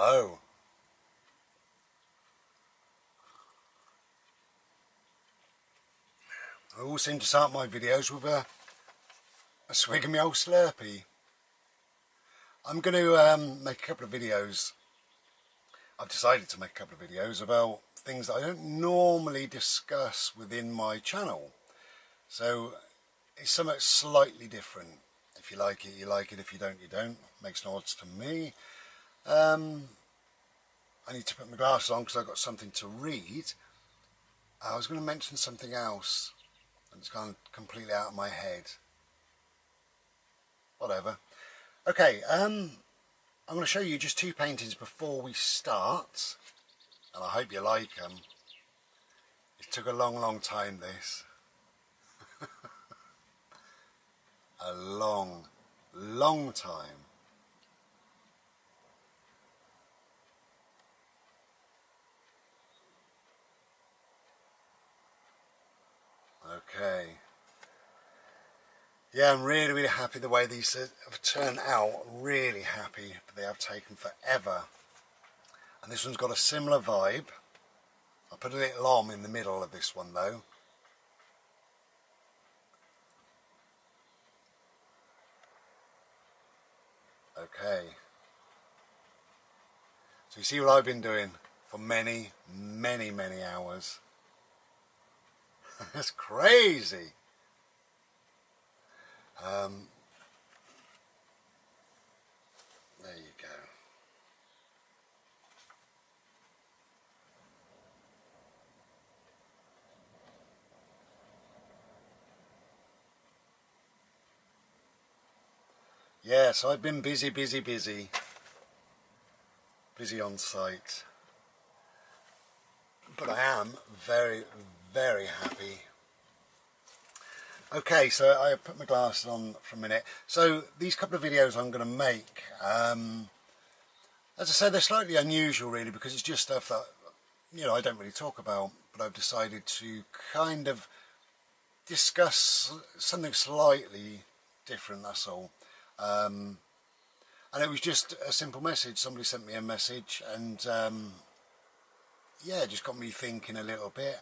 Hello. I always seem to start my videos with a swig of my old Slurpee. I'm going to make a couple of videos. I've decided to make a couple of videos about things that I don't normally discuss within my channel. So it's something slightly different. If you like it, you like it. If you don't, you don't. Makes no odds to me. I need to put my glasses on because I've got something to read. I was going to mention something else and it's gone completely out of my head. Whatever. Okay, I'm going to show you just two paintings before we start, and I hope you like them. It took a long time, this. A long time. Okay. Yeah, I'm really happy the way these have turned out. Really happy, but they have taken forever. And this one's got a similar vibe. I put a little om in the middle of this one though. Okay. So you see what I've been doing for many hours. That's crazy. There you go. Yeah, so I've been busy on site. But I am very happy. Okay, so I put my glasses on for a minute. So these couple of videos I'm going to make, as I said, they're slightly unusual really, because it's just stuff that, you know, I don't really talk about, but I've decided to kind of discuss something slightly different, that's all. And it was just a simple message. Somebody sent me a message and yeah, it just got me thinking a little bit.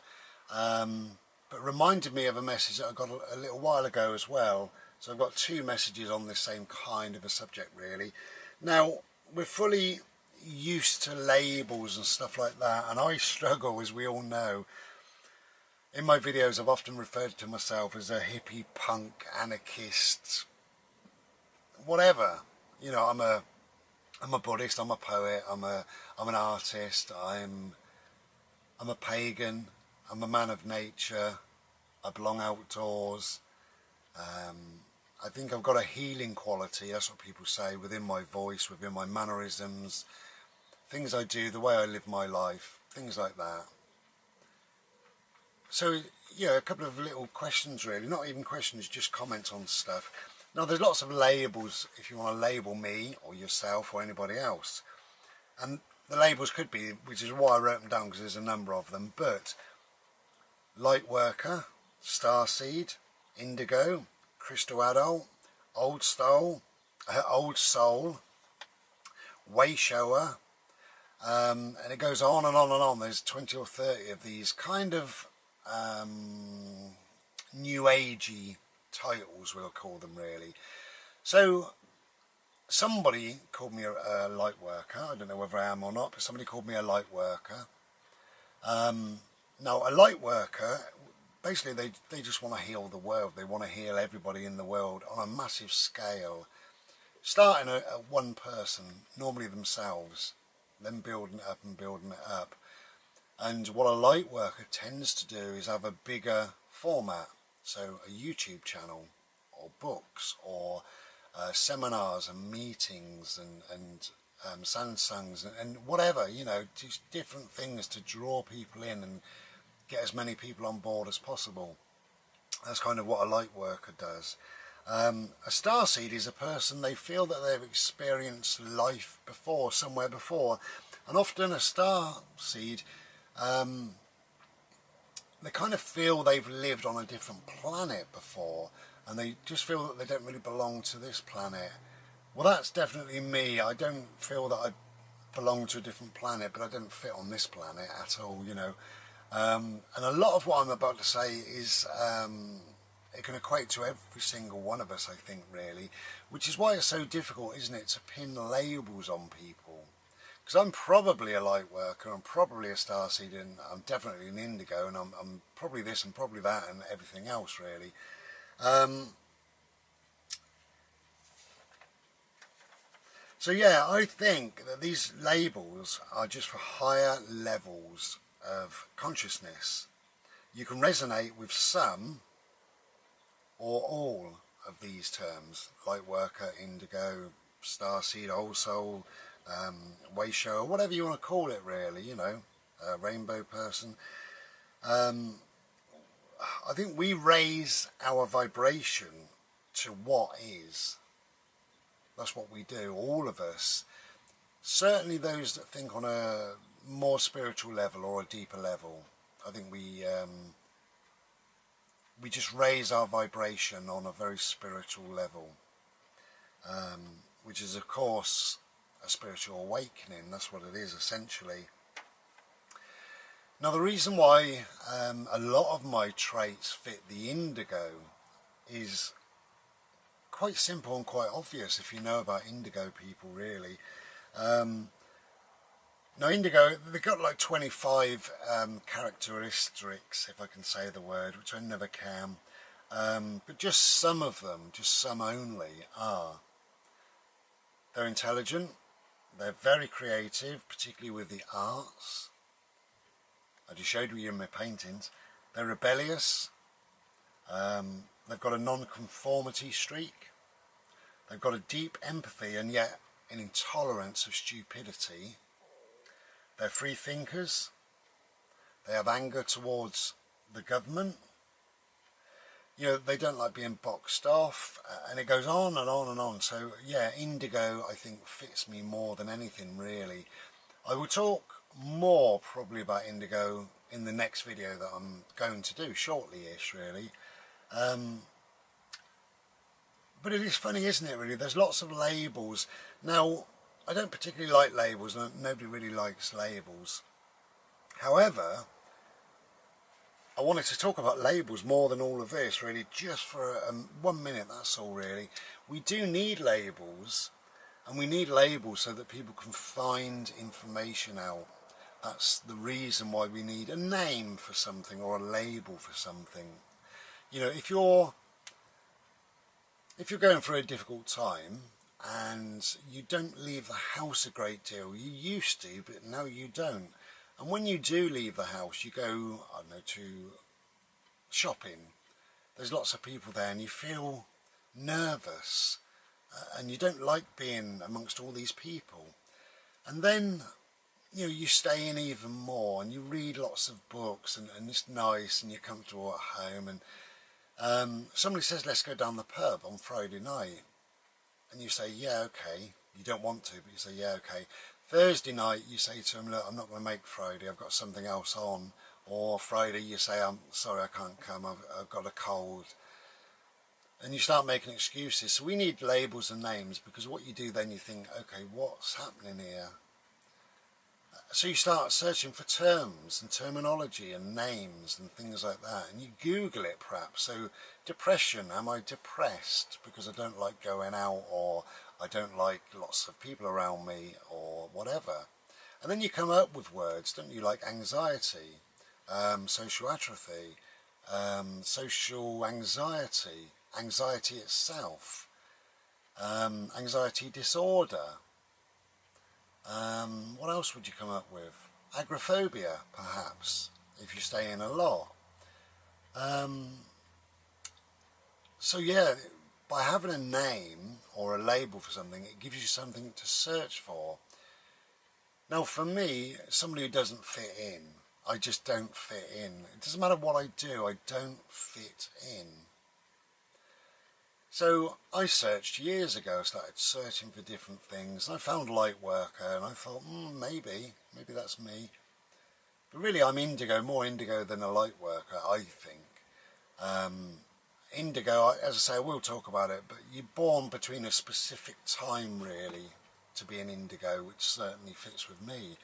But reminded me of a message that I got a little while ago as well. So I've got two messages on this same kind of a subject really. Now, we're fully used to labels and stuff like that, and I struggle, as we all know. In my videos I've often referred to myself as a hippie, punk, anarchist, whatever. You know, I'm a Buddhist, I'm a poet, I'm an artist, I'm a pagan, I'm a man of nature, I belong outdoors. I think I've got a healing quality, that's what people say, within my voice, within my mannerisms, things I do, the way I live my life, things like that. So, yeah, a couple of little questions really, not even questions, just comments on stuff. Now, there's lots of labels if you want to label me or yourself or anybody else. And the labels could be, which is why I wrote them down, because there's a number of them, but Lightworker, Starseed, Indigo, Crystal Adult, Old Soul, Way Shower, and it goes on and on and on. There's 20 or 30 of these kind of new agey titles, we'll call them really. So somebody called me a light worker. I don't know whether I am or not, but somebody called me a light worker. Now, a light worker, basically they just want to heal the world. They want to heal everybody in the world on a massive scale, starting at one person, normally themselves, then building it up and building it up. And what a light worker tends to do is have a bigger format, so a YouTube channel or books or seminars and meetings and sansangs and whatever, you know, just different things to draw people in and get as many people on board as possible. That's kind of what a light worker does. A starseed is a person, they feel that they've experienced life before, somewhere before, and often a starseed, they kind of feel they've lived on a different planet before, and they just feel that they don't really belong to this planet. Well, that's definitely me. I don't feel that belong to a different planet, but I don't fit on this planet at all, you know. And a lot of what I'm about to say is it can equate to every single one of us, I think, really, which is why it's so difficult, isn't it, to pin labels on people. Because I'm probably a light worker, I'm probably a starseed, and I'm definitely an indigo, and I'm probably this and probably that and everything else, really. So yeah, I think that these labels are just for higher levels of consciousness. You can resonate with some or all of these terms: light worker, indigo, starseed, old soul, way shower, whatever you want to call it, really, you know, rainbow person. I think we raise our vibration to what is. That's what we do, all of us. Certainly those that think on a more spiritual level or a deeper level. I think we just raise our vibration on a very spiritual level, which is of course a spiritual awakening. That's what it is, essentially. Now the reason why a lot of my traits fit the indigo is quite simple and quite obvious if you know about indigo people, really. Now indigo, they've got like 25 characteristics, if I can say the word, which I never can. But just some of them, just some only, are: they're intelligent, they're very creative, particularly with the arts. I just showed you in my paintings. They're rebellious, they've got a non-conformity streak, they've got a deep empathy and yet an intolerance of stupidity. They're free thinkers, they have anger towards the government, you know, they don't like being boxed off, and it goes on and on and on. So yeah, indigo I think fits me more than anything, really. I will talk more probably about indigo in the next video that I'm going to do shortly-ish, really. But it is funny, isn't it, really? There's lots of labels. Now, I don't particularly like labels, and nobody really likes labels. However, I wanted to talk about labels more than all of this, really, just for 1 minute, that's all, really. We do need labels, and we need labels so that people can find information out. That's the reason why we need a name for something or a label for something. You know, if you're going through a difficult time and you don't leave the house a great deal, you used to, but now you don't. And when you do leave the house, you go, I don't know, to shopping. There's lots of people there and you feel nervous and you don't like being amongst all these people. And then, you know, you stay in even more and you read lots of books and it's nice and you're comfortable at home, and somebody says, let's go down the pub on Friday night, and you say, yeah, okay. You don't want to, but you say, yeah, okay. Thursday night you say to them, look, I'm not going to make Friday, I've got something else on. Or Friday you say, I'm sorry, I can't come, I've got a cold. And you start making excuses. So we need labels and names, because what you do then, you think, okay, what's happening here? So you start searching for terms and terminology and names and things like that, and you Google it perhaps. So depression, am I depressed because I don't like going out, or I don't like lots of people around me, or whatever? And then you come up with words, don't you, like anxiety, social atrophy, social anxiety, anxiety itself, anxiety disorder. What else would you come up with? Agoraphobia, perhaps, if you stay in a lot. So yeah, by having a name or a label for something, it gives you something to search for. Now for me, somebody who doesn't fit in, I just don't fit in. It doesn't matter what I do, I don't fit in. So I searched years ago, I started searching for different things, and I found Lightworker, and I thought, maybe that's me. But really I'm indigo, more indigo than a Lightworker, I think. Indigo, as I say, I will talk about it, but you're born between a specific time, really, to be an indigo, which certainly fits with me.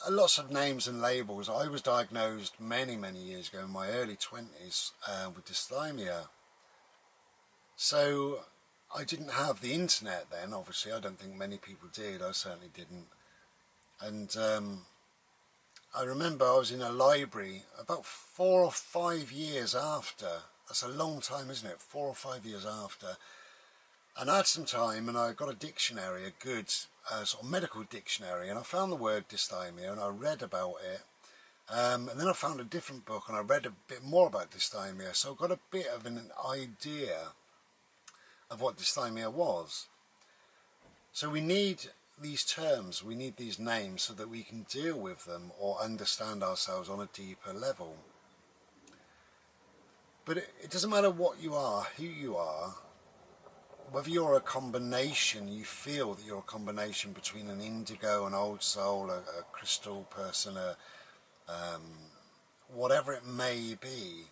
Lots of names and labels. I was diagnosed many years ago in my early 20s with dysthymia. So I didn't have the internet then, obviously. I don't think many people did. I certainly didn't. And I remember I was in a library about 4 or 5 years after. That's a long time, isn't it? 4 or 5 years after. And I had some time and I got a dictionary, a good sort of medical dictionary, and I found the word dysthymia and I read about it. And then I found a different book and I read a bit more about dysthymia, so I got a bit of an idea of what dysthymia was. So we need these terms, we need these names so that we can deal with them or understand ourselves on a deeper level. But it doesn't matter what you are, who you are, whether you're a combination, you feel that you're a combination between an indigo, an old soul, a crystal person, whatever it may be,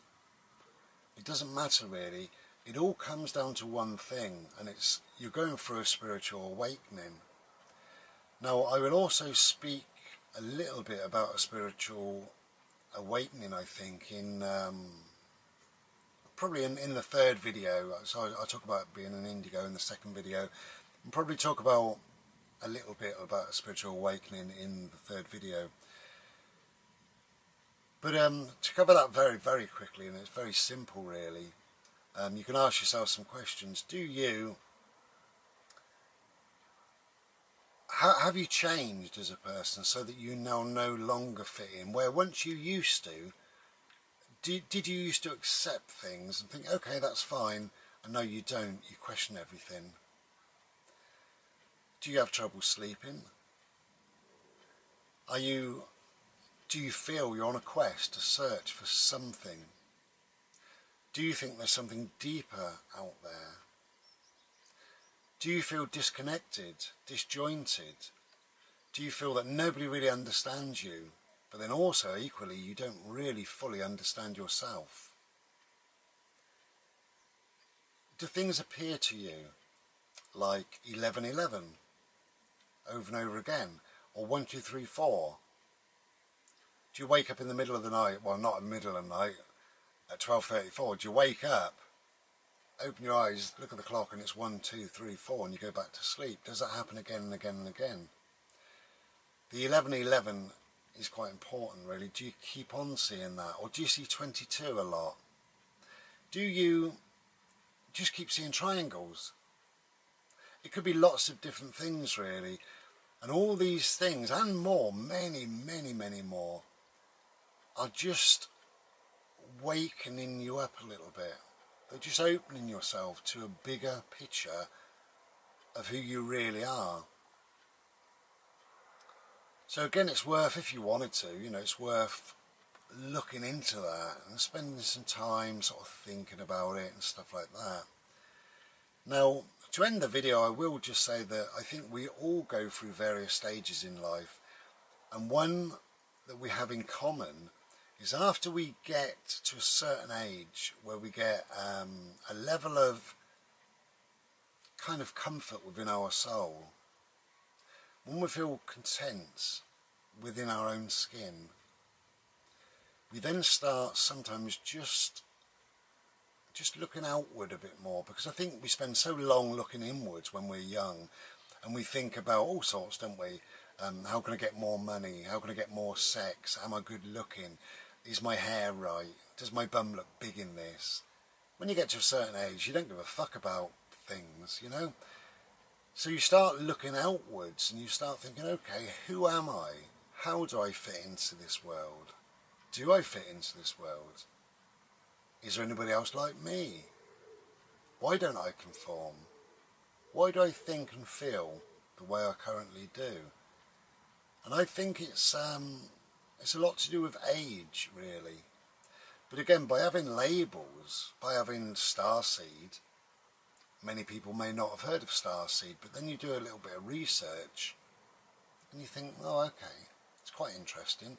it doesn't matter really. It all comes down to one thing, and it's you're going through a spiritual awakening. Now, I will also speak a little bit about a spiritual awakening, I think, in probably in the third video. So I talk about being an indigo in the second video, and probably talk about a little bit about a spiritual awakening in the third video. But to cover that very quickly, and it's very simple really, you can ask yourself some questions. Have you changed as a person so that you now no longer fit in? Where once you used to, did you used to accept things and think, okay, that's fine, and no you don't, you question everything? Do you have trouble sleeping? Do you feel you're on a quest to search for something? Do you think there's something deeper out there? Do you feel disconnected, disjointed? Do you feel that nobody really understands you, but then also equally you don't really fully understand yourself? Do things appear to you like 1111 over and over again, or 1234? Do you wake up in the middle of the night, well not in the middle of the night, at 12:34, do you wake up, open your eyes, look at the clock and it's 1, 2, 3, 4 and you go back to sleep? Does that happen again and again and again? The 1111 is quite important really. Do you keep on seeing that, or do you see 22 a lot? Do you just keep seeing triangles? It could be lots of different things really, and all these things and more, many more, are just wakening you up a little bit. They're just opening yourself to a bigger picture of who you really are. So again, it's worth, if you wanted to, it's worth looking into that and spending some time sort of thinking about it and stuff like that. Now, to end the video, I will just say that I think we all go through various stages in life, and one that we have in common is after we get to a certain age where we get a level of kind of comfort within our soul, when we feel content within our own skin, we then start sometimes just looking outward a bit more, because I think we spend so long looking inwards when we're young, and we think about all sorts, don't we? How can I get more money? How can I get more sex? Am I good looking? Is my hair right? Does my bum look big in this? When you get to a certain age, you don't give a fuck about things, So you start looking outwards and you start thinking, okay, who am I? How do I fit into this world? Do I fit into this world? Is there anybody else like me? Why don't I conform? Why do I think and feel the way I currently do? And I think it's a lot to do with age, really. But again, by having labels, by having Starseed, many people may not have heard of Starseed, but then you do a little bit of research and you think, oh, okay, it's quite interesting.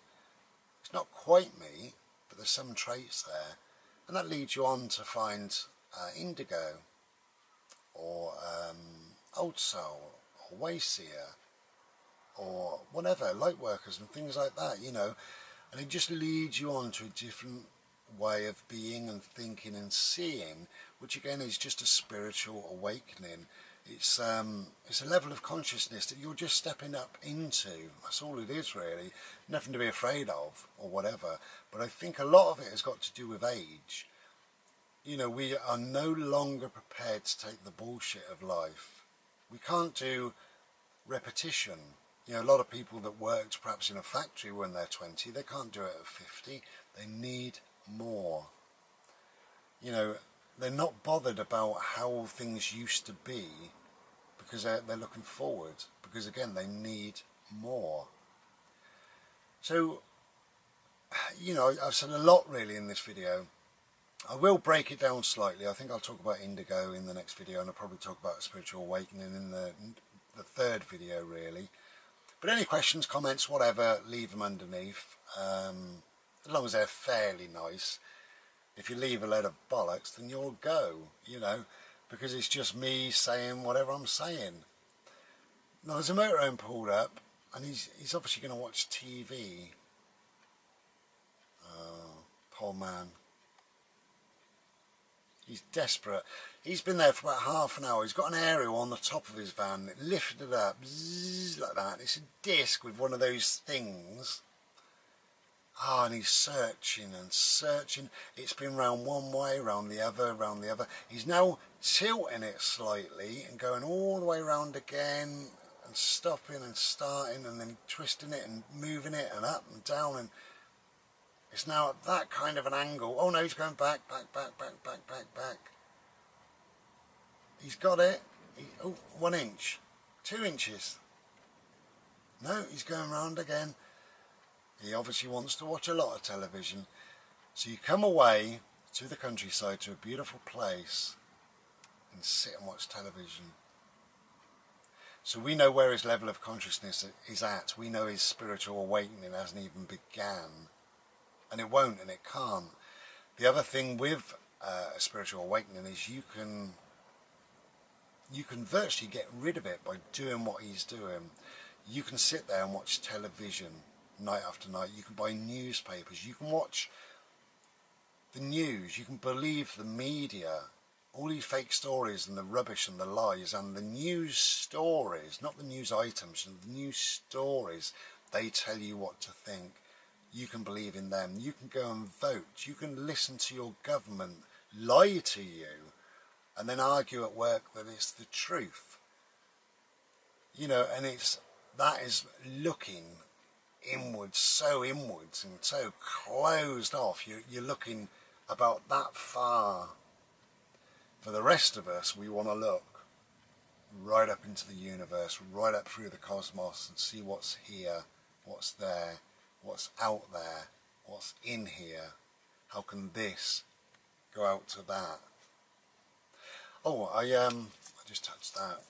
It's not quite me, but there's some traits there. And that leads you on to find Indigo. or Old Soul, or Wayseer, or whatever, Lightworkers and things like that, you know, and it just leads you on to a different way of being and thinking and seeing, which again is just a spiritual awakening. It's a level of consciousness that you're just stepping up into. That's all it is, really. Nothing to be afraid of or whatever. But I think a lot of it has got to do with age. You know, we are no longer prepared to take the bullshit of life. We can't do repetition. You know, a lot of people that worked perhaps in a factory when they're 20, they can't do it at 50. They need more. You know, they're not bothered about how things used to be because they're looking forward. Because again, they need more. So, you know, I've said a lot really in this video. I will break it down slightly. I think I'll talk about Indigo in the next video, and I'll probably talk about spiritual awakening in the third video really. But any questions, comments, whatever, leave them underneath, as long as they're fairly nice. If you leave a load of bollocks, then you'll go, you know, because it's just me saying whatever I'm saying. Now there's a motorhome pulled up, and he's obviously going to watch TV. Oh, poor man. He's desperate. He's been there for about half an hour. He's got an aerial on the top of his van. It lifted it up, zzz, like that. It's a disc with one of those things. Ah, and he's searching and searching. It's been round one way, round the other, round the other. He's now tilting it slightly and going all the way round again and stopping and starting and then twisting it and moving it and up and down, and it's now at that kind of an angle. Oh no, he's going back, back, back, back, back, back, back. He's got it. Oh, 1 inch, 2 inches. No, he's going round again. He obviously wants to watch a lot of television. So you come away to the countryside, to a beautiful place, and sit and watch television. So we know where his level of consciousness is at. We know his spiritual awakening hasn't even began. And it won't, and it can't. The other thing with a spiritual awakening is you can virtually get rid of it by doing what he's doing. You can sit there and watch television night after night. You can buy newspapers. You can watch the news. You can believe the media. All these fake stories and the rubbish and the lies and the news stories, not the news items, and the news stories, they tell you what to think. You can believe in them. You can go and vote. You can listen to your government lie to you and then argue at work that it's the truth. You know, and that is looking inwards, so inwards and so closed off. You're looking about that far. For the rest of us, we want to look right up into the universe, right up through the cosmos, and see what's here, what's there, what's out there, what's in here. How can this go out to that? Oh, I just touched that.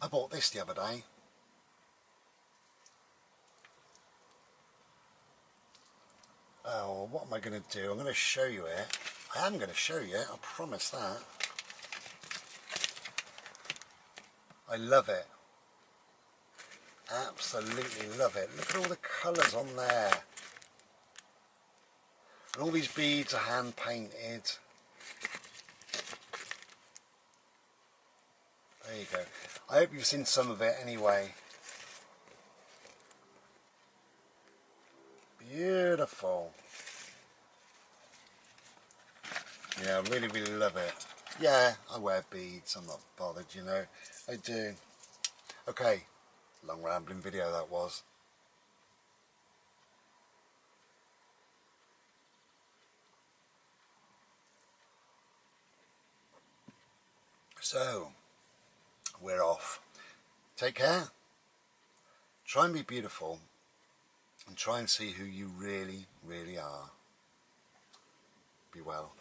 I bought this the other day. Oh, what am I going to do? I'm going to show you it. I am going to show you it, I promise that. I love it. Absolutely love it. Look at all the colours on there. And all these beads are hand painted. There you go. I hope you've seen some of it anyway. Beautiful. Yeah, I really, really love it. Yeah, I wear beads. I'm not bothered, you know. I do. Okay, long rambling video that was. So, we're off. Take care. Try and be beautiful. And try and see who you really, really are. Be well.